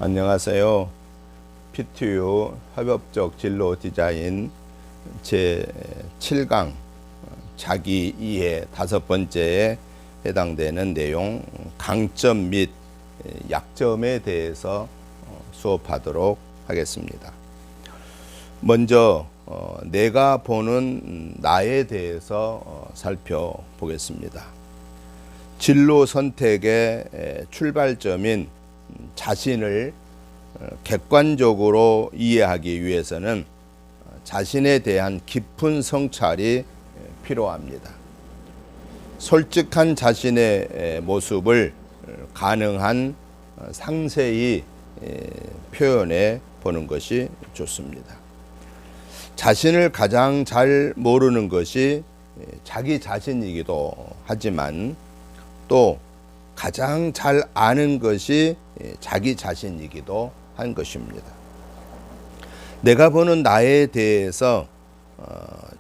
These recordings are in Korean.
안녕하세요. PTU 협업적 진로 디자인 제 7강 자기 이해 5번째에 해당되는 내용 강점 및 약점에 대해서 수업하도록 하겠습니다. 먼저 내가 보는 나에 대해서 살펴보겠습니다. 진로 선택의 출발점인 자신을 객관적으로 이해하기 위해서는 자신에 대한 깊은 성찰이 필요합니다. 솔직한 자신의 모습을 가능한 상세히 표현해 보는 것이 좋습니다. 자신을 가장 잘 모르는 것이 자기 자신이기도 하지만 또 가장 잘 아는 것이 자기 자신이기도 한 것입니다. 내가 보는 나에 대해서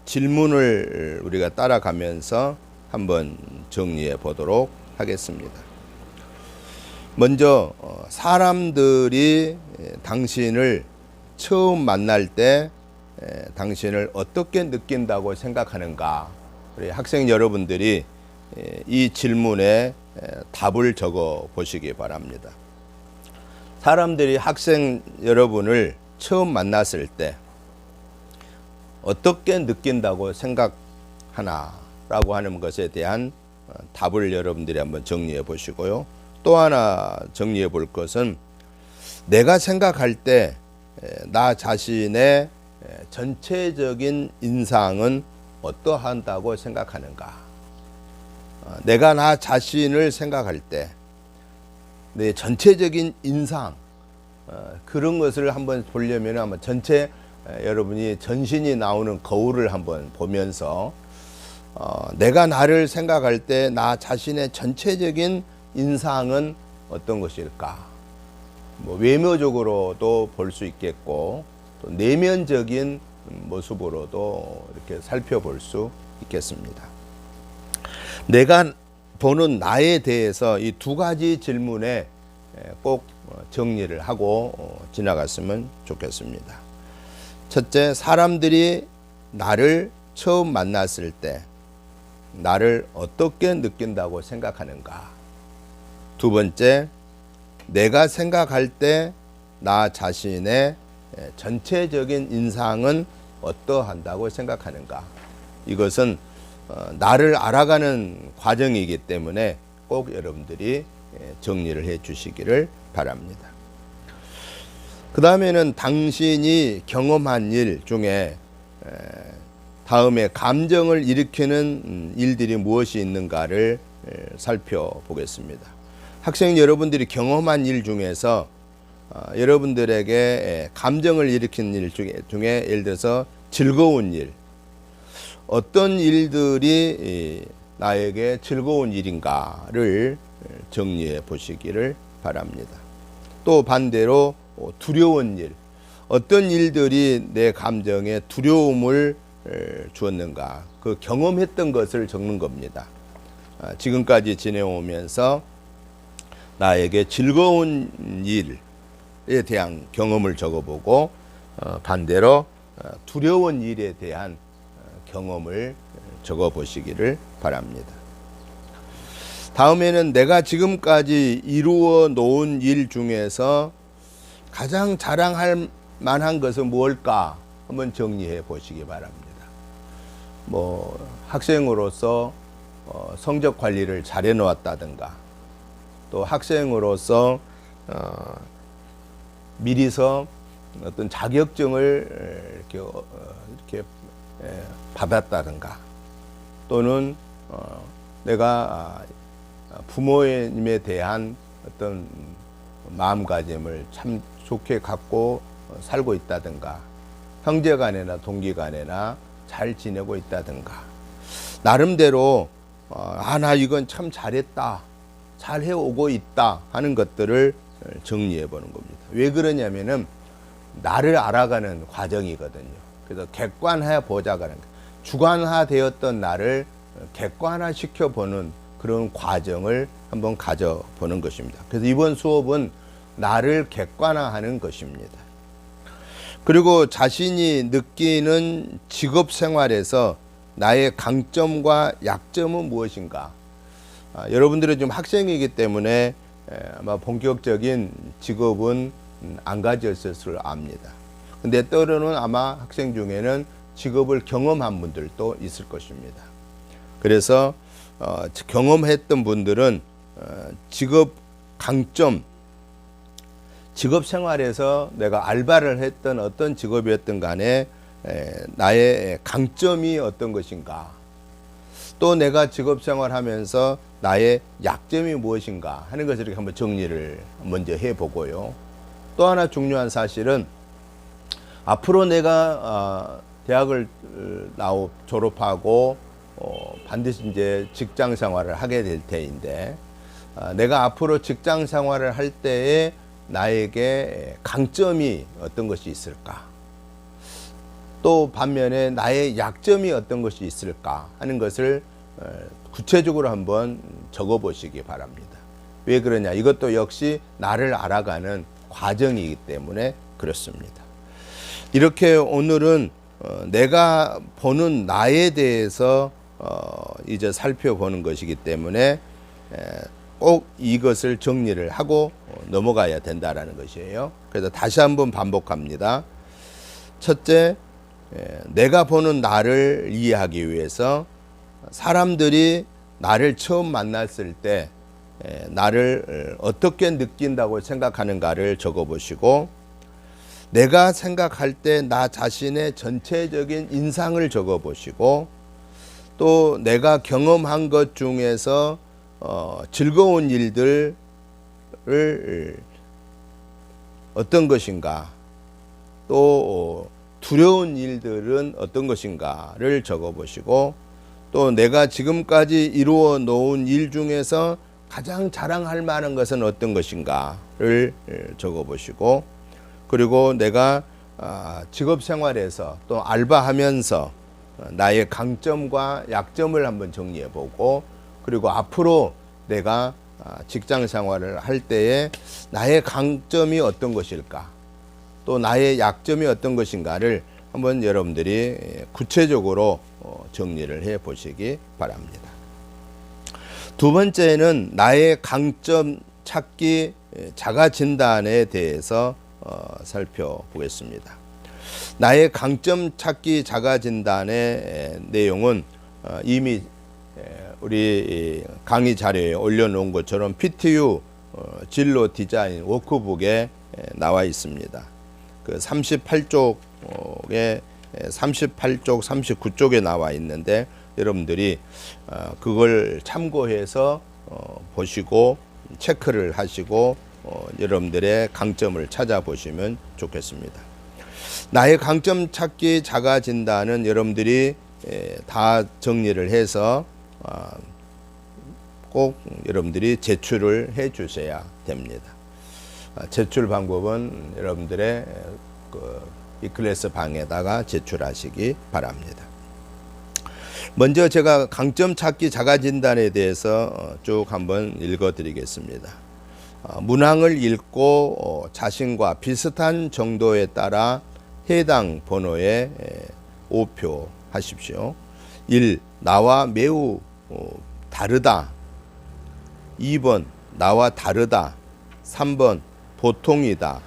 질문을 우리가 따라가면서 한번 정리해 보도록 하겠습니다. 먼저 사람들이 당신을 처음 만날 때 당신을 어떻게 느낀다고 생각하는가? 우리 학생 여러분들이 이 질문에 답을 적어 보시기 바랍니다. 사람들이 학생 여러분을 처음 만났을 때 어떻게 느낀다고 생각하나라고 하는 것에 대한 답을 여러분들이 한번 정리해 보시고요. 또 하나 정리해 볼 것은 내가 생각할 때 나 자신의 전체적인 인상은 어떠한다고 생각하는가? 내가 나 자신을 생각할 때 내 전체적인 인상 그런 것을 한번 보려면 아마 전체 여러분이 전신이 나오는 거울을 한번 보면서 내가 나를 생각할 때 나 자신의 전체적인 인상은 어떤 것일까? 뭐 외모적으로도 볼 수 있겠고 또 내면적인 모습으로도 이렇게 살펴볼 수 있겠습니다. 내가 보는 나에 대해서 이 두 가지 질문에 꼭 정리를 하고 지나갔으면 좋겠습니다. 첫째, 사람들이 나를 처음 만났을 때 나를 어떻게 느낀다고 생각하는가? 두 번째, 내가 생각할 때 나 자신의 전체적인 인상은 어떠한다고 생각하는가? 이것은 나를 알아가는 과정이기 때문에 꼭 여러분들이 정리를 해 주시기를 바랍니다. 그 다음에는 당신이 경험한 일 중에 다음에 감정을 일으키는 일들이 무엇이 있는가를 살펴보겠습니다. 학생 여러분들이 경험한 일 중에서 여러분들에게 감정을 일으키는 일 중에 예를 들어서 즐거운 일, 어떤 일들이 나에게 즐거운 일인가를 정리해 보시기를 바랍니다. 또 반대로 두려운 일, 어떤 일들이 내 감정에 두려움을 주었는가, 그 경험했던 것을 적는 겁니다. 지금까지 지내오면서 나에게 즐거운 일에 대한 경험을 적어보고 반대로 두려운 일에 대한 경험을 적어 보시기를 바랍니다. 다음에는 내가 지금까지 이루어 놓은 일 중에서 가장 자랑할 만한 것은 무엇일까 한번 정리해 보시기 바랍니다. 뭐 학생으로서 성적 관리를 잘해 놓았다든가 또 학생으로서 미리서 어떤 자격증을 이렇게 받았다든가 또는 내가 부모님에 대한 어떤 마음가짐을 참 좋게 갖고 살고 있다든가 형제간에나 동기간에나 잘 지내고 있다든가 나름대로 나 이건 참 잘했다 잘 해오고 있다 하는 것들을 정리해 보는 겁니다. 왜 그러냐면은 나를 알아가는 과정이거든요. 그래서 객관해 보자가는 주관화 되었던 나를 객관화 시켜보는 그런 과정을 한번 가져보는 것입니다. 그래서 이번 수업은 나를 객관화하는 것입니다. 그리고 자신이 느끼는 직업 생활에서 나의 강점과 약점은 무엇인가? 여러분들은 지금 학생이기 때문에 아마 본격적인 직업은 안 가졌을 줄 압니다. 근데 때로는 아마 학생 중에는 직업을 경험한 분들도 있을 것입니다. 그래서 경험했던 분들은 직업 강점, 직업 생활에서 내가 알바를 했던 어떤 직업이었든 간에 나의 강점이 어떤 것인가, 또 내가 직업 생활하면서 나의 약점이 무엇인가 하는 것을 이렇게 한번 정리를 먼저 해보고요. 또 하나 중요한 사실은 앞으로 내가 대학을 졸업하고 반드시 이제 직장 생활을 하게 될 테인데, 내가 앞으로 직장 생활을 할 때에 나에게 강점이 어떤 것이 있을까, 또 반면에 나의 약점이 어떤 것이 있을까 하는 것을 구체적으로 한번 적어 보시기 바랍니다. 왜 그러냐? 이것도 역시 나를 알아가는 과정이기 때문에 그렇습니다. 이렇게 오늘은 내가 보는 나에 대해서 이제 살펴보는 것이기 때문에 꼭 이것을 정리를 하고 넘어가야 된다라는 것이에요. 그래서 다시 한번 반복합니다. 첫째, 내가 보는 나를 이해하기 위해서 사람들이 나를 처음 만났을 때 나를 어떻게 느낀다고 생각하는가를 적어보시고, 내가 생각할 때 나 자신의 전체적인 인상을 적어보시고, 또 내가 경험한 것 중에서 즐거운 일들을 어떤 것인가, 또 두려운 일들은 어떤 것인가를 적어보시고, 또 내가 지금까지 이루어 놓은 일 중에서 가장 자랑할 만한 것은 어떤 것인가를 적어보시고, 그리고 내가 직업 생활에서 또 알바하면서 나의 강점과 약점을 한번 정리해보고, 그리고 앞으로 내가 직장 생활을 할 때에 나의 강점이 어떤 것일까, 또 나의 약점이 어떤 것인가를 한번 여러분들이 구체적으로 정리를 해 보시기 바랍니다. 두 번째는 나의 강점 찾기 자가 진단에 대해서 살펴보겠습니다. 나의 강점 찾기 자가 진단의 내용은 이미 우리 강의 자료에 올려놓은 것처럼 PTU 진로 디자인 워크북에 나와 있습니다. 그 38쪽에 38쪽, 39쪽에 나와 있는데, 여러분들이 그걸 참고해서 보시고 체크를 하시고 여러분들의 강점을 찾아보시면 좋겠습니다. 나의 강점 찾기 자가 진단은 여러분들이 다 정리를 해서 꼭 여러분들이 제출을 해 주셔야 됩니다. 제출 방법은 여러분들의 이 클래스 방에다가 제출하시기 바랍니다. 먼저 제가 강점 찾기 자가 진단에 대해서 쭉 한번 읽어 드리겠습니다. 문항을 읽고 자신과 비슷한 정도에 따라 해당 번호에 오표 하십시오. 1. 나와 매우 다르다. 2번 나와 다르다. 3번 보통이다.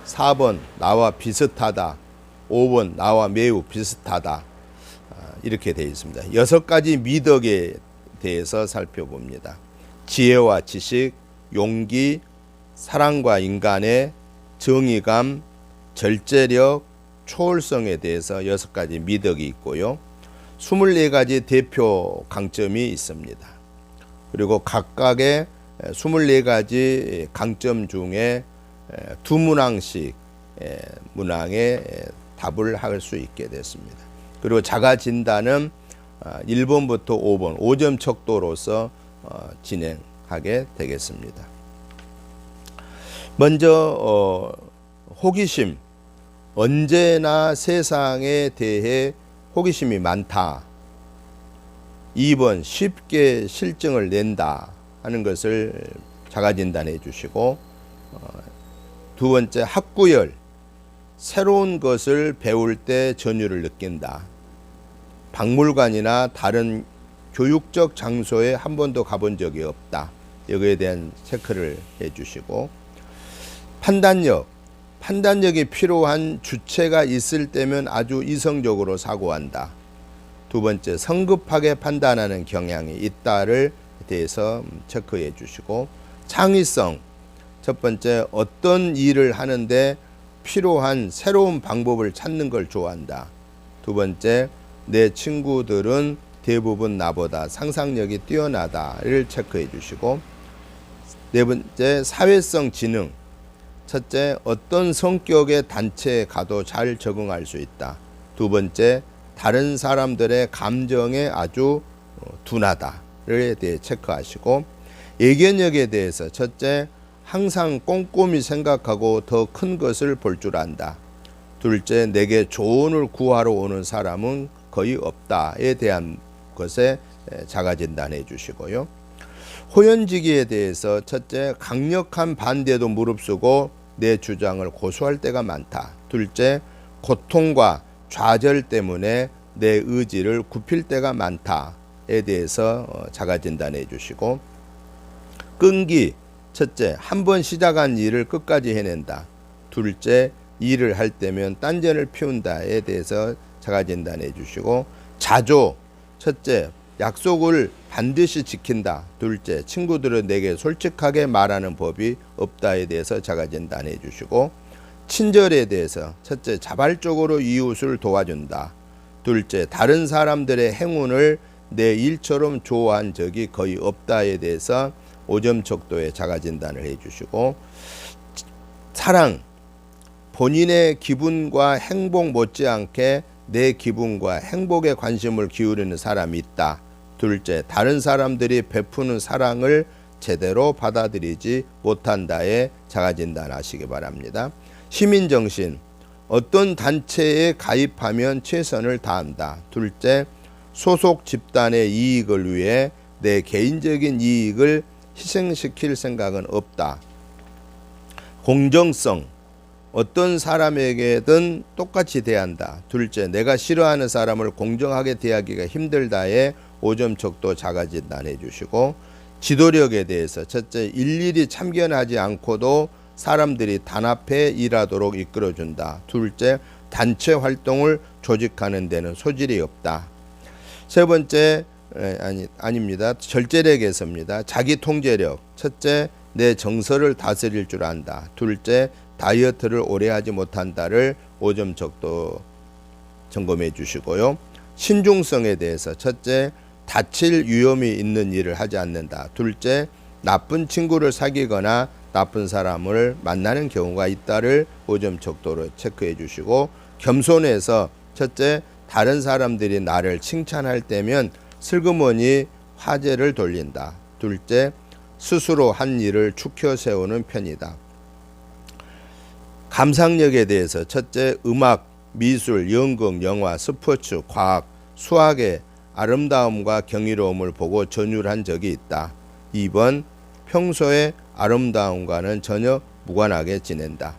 4번 나와 비슷하다. 5번 나와 매우 비슷하다. 이렇게 되어 있습니다. 6가지 미덕에 대해서 살펴봅니다. 지혜와 지식, 용기, 사랑과 인간의 정의감, 절제력, 초월성에 대해서 6가지 미덕이 있고요. 24가지 대표 강점이 있습니다. 그리고 각각의 24가지 강점 중에 두 문항씩 문항에 답을 할 수 있게 됐습니다. 그리고 자가 진단은 1번부터 5번 5점 척도로서 진행하게 되겠습니다. 먼저 호기심, 언제나 세상에 대해 호기심이 많다. 2번 쉽게 실증을 낸다 하는 것을 자가 진단해 주시고, 두 번째, 학구열. 새로운 것을 배울 때 전율을 느낀다. 박물관이나 다른 교육적 장소에 한 번도 가본 적이 없다. 여기에 대한 체크를 해주시고, 판단력이 필요한 주체가 있을 때면 아주 이성적으로 사고한다. 두 번째, 성급하게 판단하는 경향이 있다를 대해서 체크해 주시고, 창의성. 첫 번째, 어떤 일을 하는데 필요한 새로운 방법을 찾는 걸 좋아한다. 두 번째, 내 친구들은 대부분 나보다 상상력이 뛰어나다를 체크해 주시고, 네 번째, 사회성 지능. 첫째, 어떤 성격의 단체에 가도 잘 적응할 수 있다. 두 번째, 다른 사람들의 감정에 아주 둔하다를 대해 체크하시고, 예견력에 대해서 첫째, 항상 꼼꼼히 생각하고 더 큰 것을 볼 줄 안다. 둘째, 내게 조언을 구하러 오는 사람은 거의 없다에 대한 것에 자가 진단해 주시고요. 호연지기에 대해서 첫째, 강력한 반대도 무릅쓰고 내 주장을 고수할 때가 많다. 둘째, 고통과 좌절 때문에 내 의지를 굽힐 때가 많다에 대해서 자가 진단해 주시고, 끈기. 첫째, 한번 시작한 일을 끝까지 해낸다. 둘째, 일을 할 때면 딴전을 피운다에 대해서 자가 진단해 주시고, 자조. 첫째, 약속을 반드시 지킨다. 둘째, 친구들은 내게 솔직하게 말하는 법이 없다에 대해서 자가 진단해 주시고, 친절에 대해서 첫째, 자발적으로 이웃을 도와준다. 둘째, 다른 사람들의 행운을 내 일처럼 좋아한 적이 거의 없다에 대해서 5점 척도의 자가 진단을 해 주시고, 사랑. 본인의 기분과 행복 못지않게 내 기분과 행복에 관심을 기울이는 사람이 있다. 둘째, 다른 사람들이 베푸는 사랑을 제대로 받아들이지 못한다에 자가 진단하시기 바랍니다. 시민정신. 어떤 단체에 가입하면 최선을 다한다. 둘째, 소속 집단의 이익을 위해 내 개인적인 이익을 희생시킬 생각은 없다. 공정성. 어떤 사람에게든 똑같이 대한다. 둘째, 내가 싫어하는 사람을 공정하게 대하기가 힘들다에 5점 척도 자가 진단해 주시고, 지도력에 대해서 첫째, 일일이 참견하지 않고도 사람들이 단합해 일하도록 이끌어준다. 둘째, 단체 활동을 조직하는 데는 소질이 없다. 세 번째, 아닙니다. 절제력에서입니다. 자기 통제력. 첫째, 내 정서를 다스릴 줄 안다. 둘째, 다이어트를 오래 하지 못한다를 5점 척도 점검해 주시고요. 신중성에 대해서 첫째, 다칠 위험이 있는 일을 하지 않는다. 둘째, 나쁜 친구를 사귀거나 나쁜 사람을 만나는 경우가 있다를 5점 척도로 체크해 주시고, 겸손해서 첫째, 다른 사람들이 나를 칭찬할 때면 슬그머니 화제를 돌린다. 둘째, 스스로 한 일을 추켜 세우는 편이다. 감상력에 대해서 첫째, 음악, 미술, 연극, 영화, 스포츠, 과학, 수학의 아름다움과 경이로움을 보고 전율한 적이 있다. 2번, 평소에 아름다움과는 전혀 무관하게 지낸다.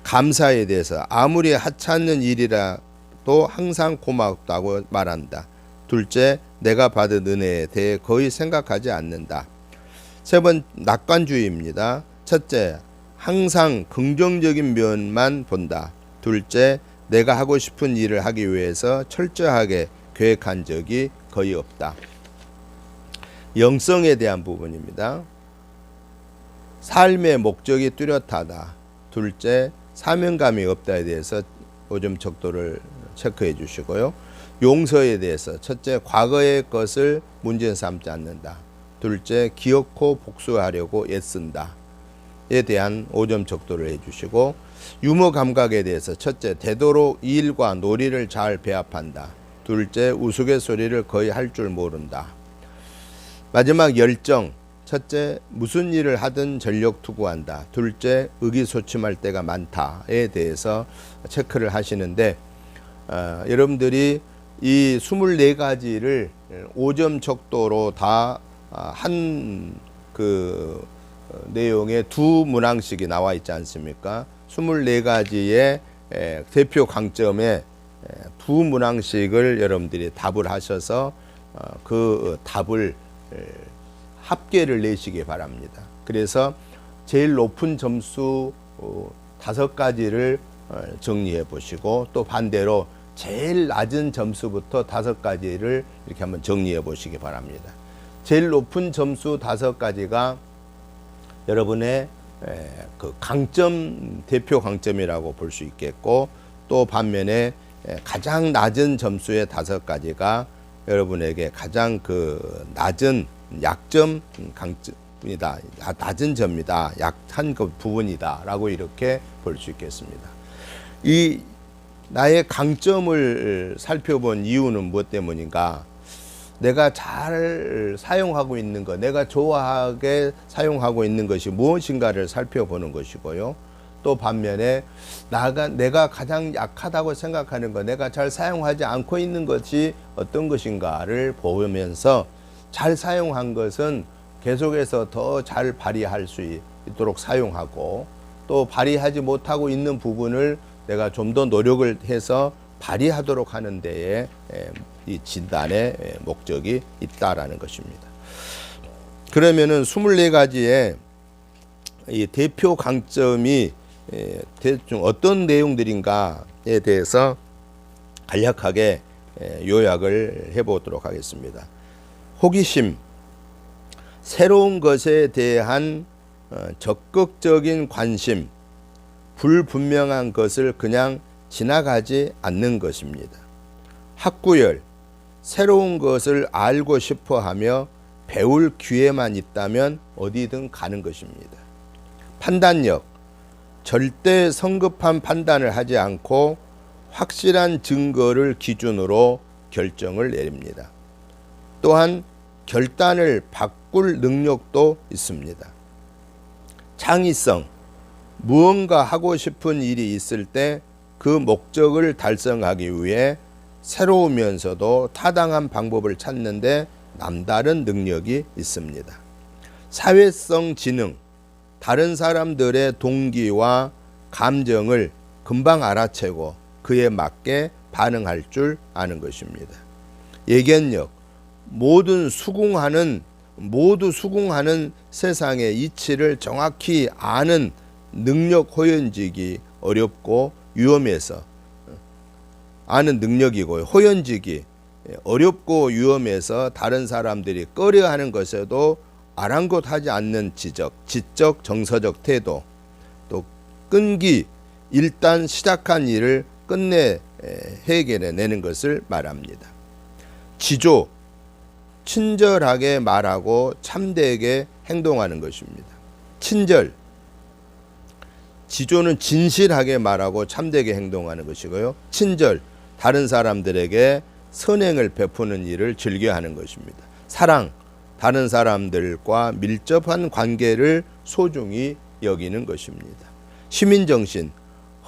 감사에 대해서 아무리 하찮은 일이라도 항상 고맙다고 말한다. 둘째, 내가 받은 은혜에 대해 거의 생각하지 않는다. 세 번, 낙관주의입니다. 첫째, 항상 긍정적인 면만 본다. 둘째, 내가 하고 싶은 일을 하기 위해서 철저하게 계획한 적이 거의 없다. 영성에 대한 부분입니다. 삶의 목적이 뚜렷하다. 둘째, 사명감이 없다에 대해서 5점 척도를 체크해 주시고요. 용서에 대해서 첫째, 과거의 것을 문제 삼지 않는다. 둘째, 기어코 복수하려고 애쓴다. 에 대한 5점 척도를 해주시고, 유머 감각에 대해서 첫째, 되도록 일과 놀이를 잘 배합한다. 둘째, 우스갯소리를 거의 할 줄 모른다. 마지막, 열정. 첫째, 무슨 일을 하든 전력 투구한다. 둘째, 의기소침할 때가 많다에 대해서 체크를 하시는데, 여러분들이 이 24가지를 5점 척도로 다 내용에 두 문항씩이 나와 있지 않습니까? 24가지의 대표 강점에 두 문항씩을 여러분들이 답을 하셔서 그 답을 합계를 내시기 바랍니다. 그래서 제일 높은 점수 5가지를 정리해 보시고, 또 반대로 제일 낮은 점수부터 5가지를 이렇게 한번 정리해 보시기 바랍니다. 제일 높은 점수 5가지가 여러분의 그 강점, 대표 강점이라고 볼 수 있겠고, 또 반면에 가장 낮은 점수의 5가지가 여러분에게 가장 그 낮은 약점, 강점이다, 낮은 점이다, 약한 그 부분이다라고 이렇게 볼 수 있겠습니다. 이 나의 강점을 살펴본 이유는 무엇 때문인가? 내가 잘 사용하고 있는 것, 내가 좋아하게 사용하고 있는 것이 무엇인가를 살펴보는 것이고요. 또 반면에 내가 가장 약하다고 생각하는 것, 내가 잘 사용하지 않고 있는 것이 어떤 것인가를 보면서 잘 사용한 것은 계속해서 더 잘 발휘할 수 있도록 사용하고, 또 발휘하지 못하고 있는 부분을 내가 좀 더 노력을 해서 발휘하도록 하는 데에 이 진단의 목적이 있다라는 것입니다. 그러면은 24가지의 이 대표 강점이 대충 어떤 내용들인가에 대해서 간략하게 요약을 해보도록 하겠습니다. 호기심, 새로운 것에 대한 적극적인 관심, 불분명한 것을 그냥 지나가지 않는 것입니다. 학구열, 새로운 것을 알고 싶어 하며 배울 기회만 있다면 어디든 가는 것입니다. 판단력, 절대 성급한 판단을 하지 않고 확실한 증거를 기준으로 결정을 내립니다. 또한 결단을 바꿀 능력도 있습니다. 창의성, 무언가 하고 싶은 일이 있을 때 그 목적을 달성하기 위해 새로우면서도 타당한 방법을 찾는데 남다른 능력이 있습니다. 사회성 지능, 다른 사람들의 동기와 감정을 금방 알아채고 그에 맞게 반응할 줄 아는 것입니다. 예견력, 모두 수긍하는 세상의 이치를 정확히 아는 능력, 호연직이 어렵고 위험해서 아는 능력이고요. 호연직이 어렵고 위험해서 다른 사람들이 꺼려하는 것에도 아랑곳하지 않는 지적, 정서적 태도, 또 끈기, 일단 시작한 일을 끝내 해결해내는 것을 말합니다. 지조, 친절하게 말하고 참되게 행동하는 것입니다. 친절, 지조는 진실하게 말하고 참되게 행동하는 것이고요. 친절, 다른 사람들에게 선행을 베푸는 일을 즐겨하는 것입니다. 사랑, 다른 사람들과 밀접한 관계를 소중히 여기는 것입니다. 시민정신,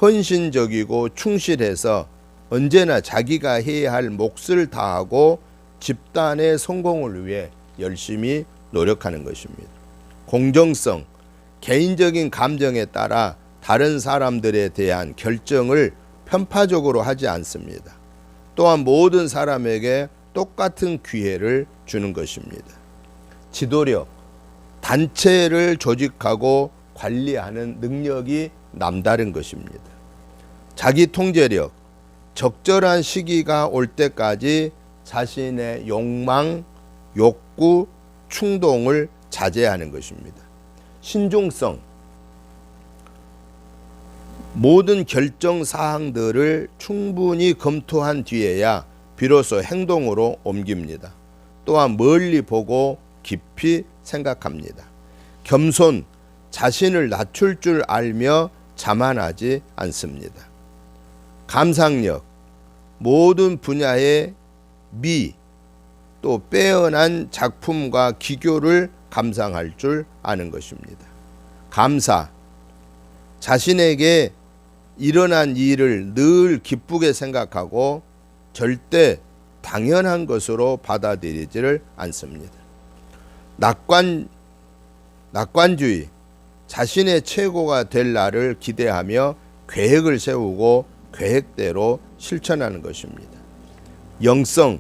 헌신적이고 충실해서 언제나 자기가 해야 할 몫을 다하고 집단의 성공을 위해 열심히 노력하는 것입니다. 공정성, 개인적인 감정에 따라 다른 사람들에 대한 결정을 편파적으로 하지 않습니다. 또한 모든 사람에게 똑같은 기회를 주는 것입니다. 지도력, 단체를 조직하고 관리하는 능력이 남다른 것입니다. 자기 통제력, 적절한 시기가 올 때까지 자신의 욕망, 욕구, 충동을 자제하는 것입니다. 신중성, 모든 결정 사항들을 충분히 검토한 뒤에야 비로소 행동으로 옮깁니다. 또한 멀리 보고 깊이 생각합니다. 겸손, 자신을 낮출 줄 알며 자만하지 않습니다. 감상력, 모든 분야의 또 빼어난 작품과 기교를 감상할 줄 아는 것입니다. 감사, 자신에게 일어난 일을 늘 기쁘게 생각하고 절대 당연한 것으로 받아들이지를 않습니다. 낙관주의, 자신의 최고가 될 날을 기대하며 계획을 세우고 계획대로 실천하는 것입니다. 영성,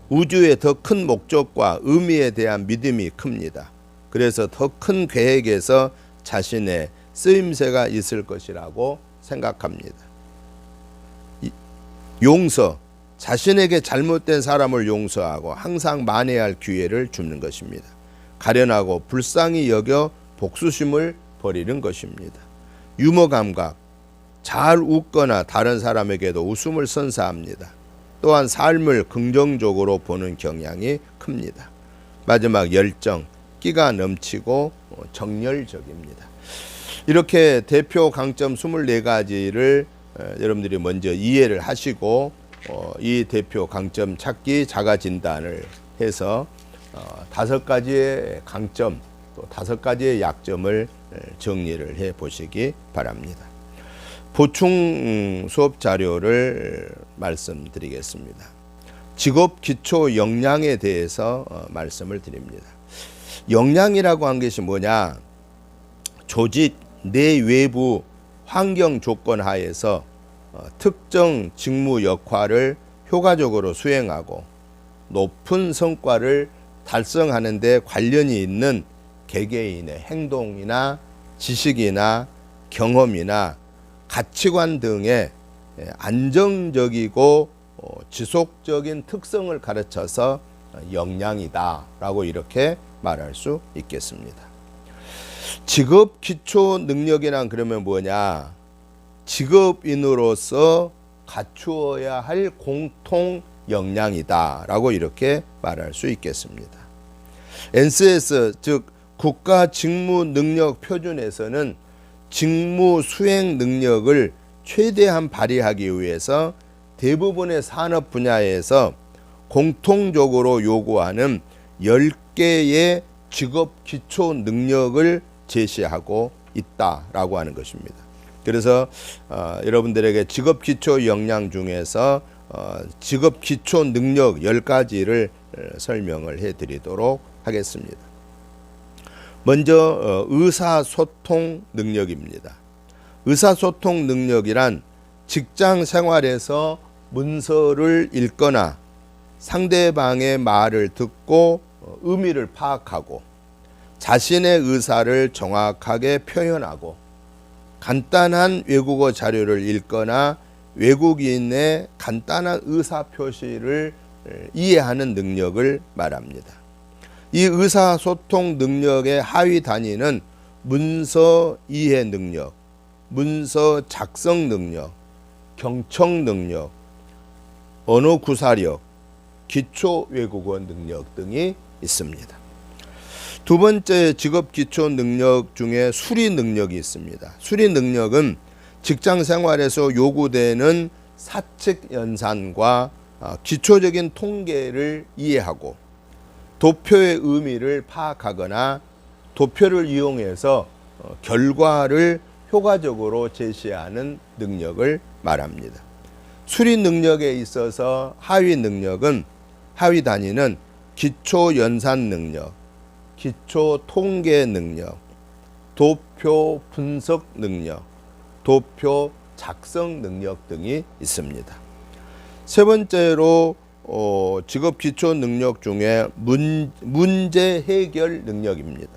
우주의 더 큰 목적과 의미에 대한 믿음이 큽니다. 그래서 더 큰 계획에서 자신의 쓰임새가 있을 것이라고 생각합니다. 용서, 자신에게 잘못된 사람을 용서하고 항상 만회할 기회를 주는 것입니다. 가련하고 불쌍히 여겨 복수심을 버리는 것입니다. 유머 감각, 잘 웃거나 다른 사람에게도 웃음을 선사합니다. 또한 삶을 긍정적으로 보는 경향이 큽니다. 마지막 열정, 끼가 넘치고 정열적입니다. 이렇게 대표 강점 24가지를 여러분들이 먼저 이해를 하시고 이 대표 강점 찾기 자가 진단을 해서 5가지의 강점 또 5가지의 약점을 정리를 해 보시기 바랍니다. 보충 수업 자료를 말씀드리겠습니다. 직업 기초 역량에 대해서 말씀을 드립니다. 역량이라고 한 것이 뭐냐? 조직 내외부 환경 조건 하에서 특정 직무 역할을 효과적으로 수행하고 높은 성과를 달성하는 데 관련이 있는 개개인의 행동이나 지식이나 경험이나 가치관 등의 안정적이고 지속적인 특성을 가르쳐서 역량이다 라고 이렇게 말할 수 있겠습니다. 직업 기초 능력이란 그러면 뭐냐? 직업인으로서 갖추어야 할 공통 역량이다 라고 이렇게 말할 수 있겠습니다. NCS 즉 국가직무능력표준에서는 직무 수행 능력을 최대한 발휘하기 위해서 대부분의 산업 분야에서 공통적으로 요구하는 10개의 직업 기초 능력을 제시하고 있다라고 하는 것입니다. 그래서 여러분들에게 직업 기초 역량 중에서 직업 기초 능력 10가지를 설명을 해 드리도록 하겠습니다. 먼저 의사소통 능력입니다. 의사소통 능력이란 직장 생활에서 문서를 읽거나 상대방의 말을 듣고 의미를 파악하고 자신의 의사를 정확하게 표현하고 간단한 외국어 자료를 읽거나 외국인의 간단한 의사 표시를 이해하는 능력을 말합니다. 이 의사소통 능력의 하위 단위는 문서 이해 능력, 문서 작성 능력, 경청 능력, 언어 구사력, 기초 외국어 능력 등이 있습니다. 두 번째 직업 기초 능력 중에 수리 능력이 있습니다. 수리 능력은 직장 생활에서 요구되는 사측 연산과 기초적인 통계를 이해하고 도표의 의미를 파악하거나 도표를 이용해서 결과를 효과적으로 제시하는 능력을 말합니다. 수리 능력에 있어서 하위 단위는 기초 연산 능력, 기초 통계 능력, 도표 분석 능력, 도표 작성 능력 등이 있습니다. 세 번째로 직업 기초 능력 중에 문제 해결 능력입니다.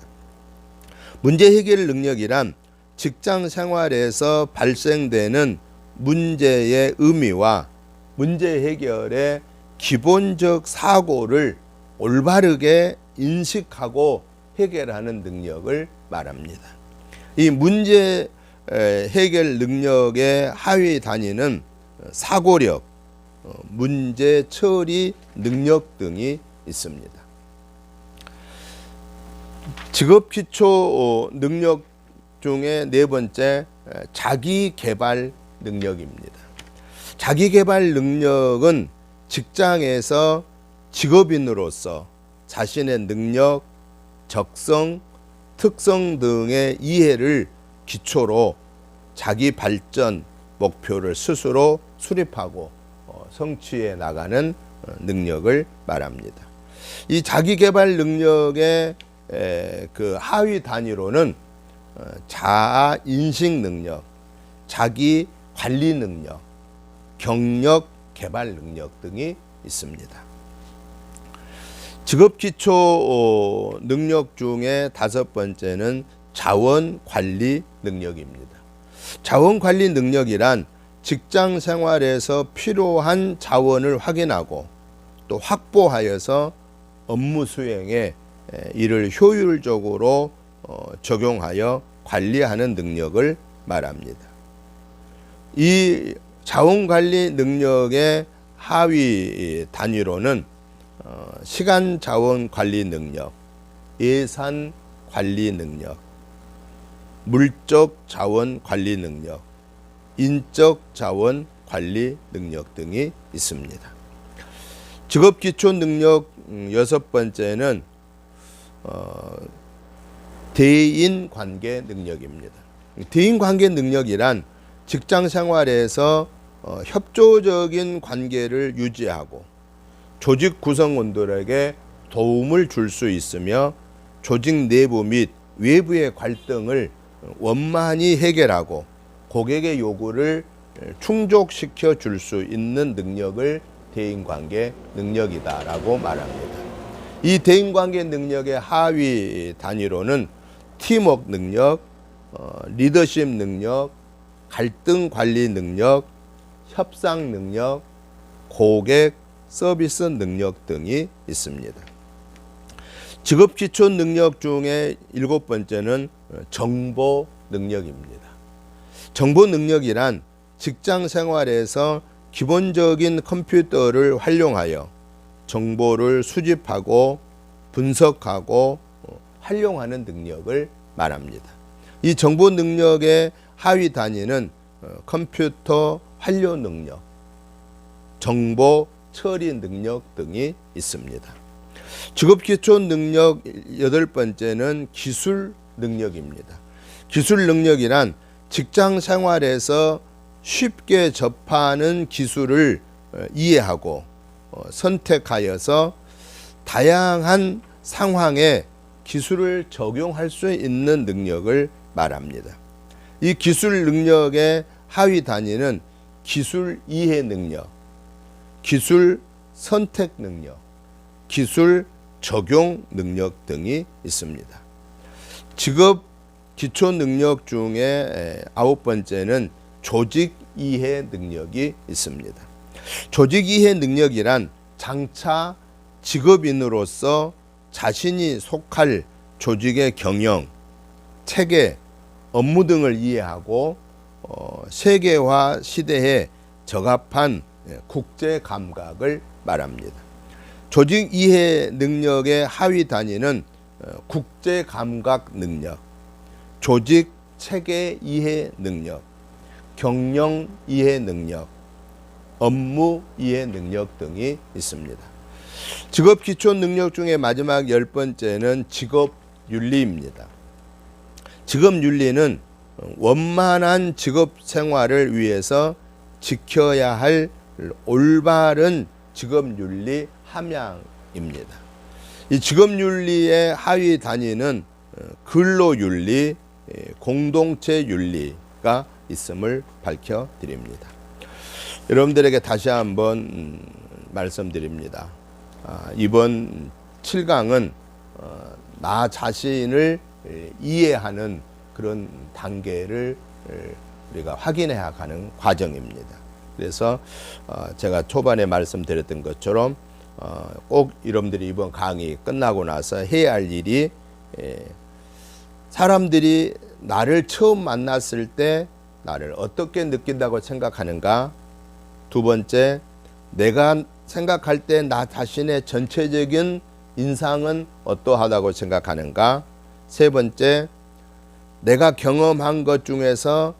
문제 해결 능력이란 직장 생활에서 발생되는 문제의 의미와 문제 해결의 기본적 사고를 올바르게 인식하고 해결하는 능력을 말합니다. 이 문제 해결 능력의 하위 단위는 사고력, 문제 처리 능력 등이 있습니다. 직업 기초 능력 중에 네 번째 자기 개발 능력입니다. 자기 개발 능력은 직장에서 직업인으로서 자신의 능력, 적성, 특성 등의 이해를 기초로 자기 발전 목표를 스스로 수립하고 성취해 나가는 능력을 말합니다. 이 자기 개발 능력의 그 하위 단위로는 자아 인식 능력, 자기 관리 능력, 경력 개발 능력 등이 있습니다. 직업 기초 능력 중에 5번째는 자원 관리 능력입니다. 자원 관리 능력이란 직장 생활에서 필요한 자원을 확인하고 또 확보하여서 업무 수행에 이를 효율적으로 적용하여 관리하는 능력을 말합니다. 이 자원 관리 능력의 하위 단위로는 시간 자원 관리 능력, 예산 관리 능력, 물적 자원 관리 능력, 인적 자원 관리 능력 등이 있습니다. 직업 기초 능력 6번째는 대인 관계 능력입니다. 대인 관계 능력이란 직장 생활에서 협조적인 관계를 유지하고 조직 구성원들에게 도움을 줄 수 있으며 조직 내부 및 외부의 갈등을 원만히 해결하고 고객의 요구를 충족시켜 줄 수 있는 능력을 대인관계 능력이다라고 말합니다. 이 대인관계 능력의 하위 단위로는 팀워크 능력, 리더십 능력, 갈등 관리 능력, 협상 능력, 고객 서비스 능력 등이 있습니다. 직업 기초 능력 중에 7번째는 정보 능력입니다. 정보 능력이란 직장 생활에서 기본적인 컴퓨터를 활용하여 정보를 수집하고 분석하고 활용하는 능력을 말합니다. 이 정보 능력의 하위 단위는 컴퓨터 활용 능력, 정보 처리 능력 등이 있습니다. 직업 기초 능력 8번째는 기술 능력입니다. 기술 능력이란 직장 생활에서 쉽게 접하는 기술을 이해하고 선택하여서 다양한 상황에 기술을 적용할 수 있는 능력을 말합니다. 이 기술 능력의 하위 단위는 기술 이해 능력, 기술 선택 능력, 기술 적용 능력 등이 있습니다. 직업 기초 능력 중에 9번째는 조직 이해 능력이 있습니다. 조직 이해 능력이란 장차 직업인으로서 자신이 속할 조직의 경영, 체계, 업무 등을 이해하고 세계화 시대에 적합한 국제 감각을 말합니다. 조직 이해 능력의 하위 단위는 국제 감각 능력, 조직 체계 이해 능력, 경영 이해 능력, 업무 이해 능력 등이 있습니다. 직업 기초 능력 중에 마지막 10번째는 직업 윤리입니다. 직업 윤리는 원만한 직업 생활을 위해서 지켜야 할 올바른 직업 윤리 함양입니다. 이 직업 윤리의 하위 단위는 근로 윤리, 공동체 윤리가 있음을 밝혀 드립니다. 여러분들에게 다시 한번 말씀드립니다. 이번 7강은 나 자신을 이해하는 그런 단계를 우리가 확인해야 가는 과정입니다. 그래서 제가 초반에 말씀드렸던 것처럼 꼭 여러분들이 이번 강의 끝나고 나서 해야 할 일이 사람들이 나를 처음 만났을 때 나를 어떻게 느낀다고 생각하는가? 두 번째, 내가 생각할 때 나 자신의 전체적인 인상은 어떠하다고 생각하는가? 세 번째, 내가 경험한 것 중에서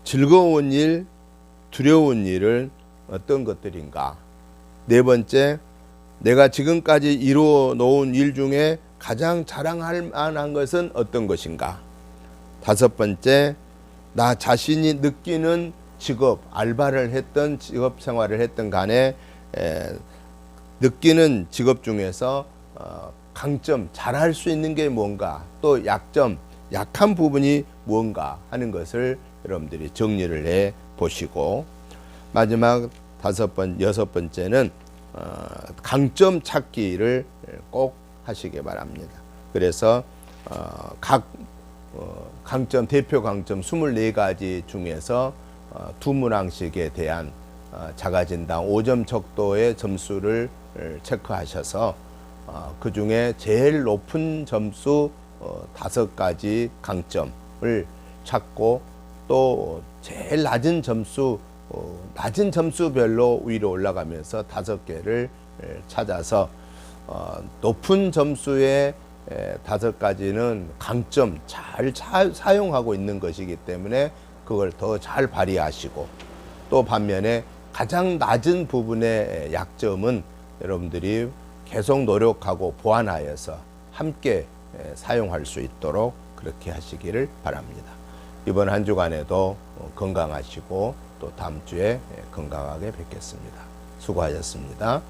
즐거운 일, 두려운 일은 어떤 것들인가? 네 번째, 내가 지금까지 이루어 놓은 일 중에 가장 자랑할 만한 것은 어떤 것인가? 다섯 번째, 나 자신이 느끼는 직업, 알바를 했던 직업 생활을 했던 간에 느끼는 직업 중에서 강점, 잘할 수 있는 게 뭔가, 또 약점, 약한 부분이 뭔가 하는 것을 여러분들이 정리를 해 보시고, 마지막 여섯 번째는 강점 찾기를 꼭 하시기 바랍니다. 그래서 각 강점, 대표 강점 24가지 중에서 두 문항씩에 대한 자가진단 5점 척도의 점수를 체크하셔서 그 중에 제일 높은 점수 5가지 강점을 찾고, 또 제일 낮은 점수 낮은 점수별로 위로 올라가면서 5개를 찾아서 높은 점수의 5가지는 강점 잘 사용하고 있는 것이기 때문에 그걸 더 잘 발휘하시고, 또 반면에 가장 낮은 부분의 약점은 여러분들이 계속 노력하고 보완하여서 함께 사용할 수 있도록 그렇게 하시기를 바랍니다. 이번 한 주간에도 건강하시고 또 다음 주에 건강하게 뵙겠습니다. 수고하셨습니다.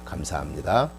감사합니다.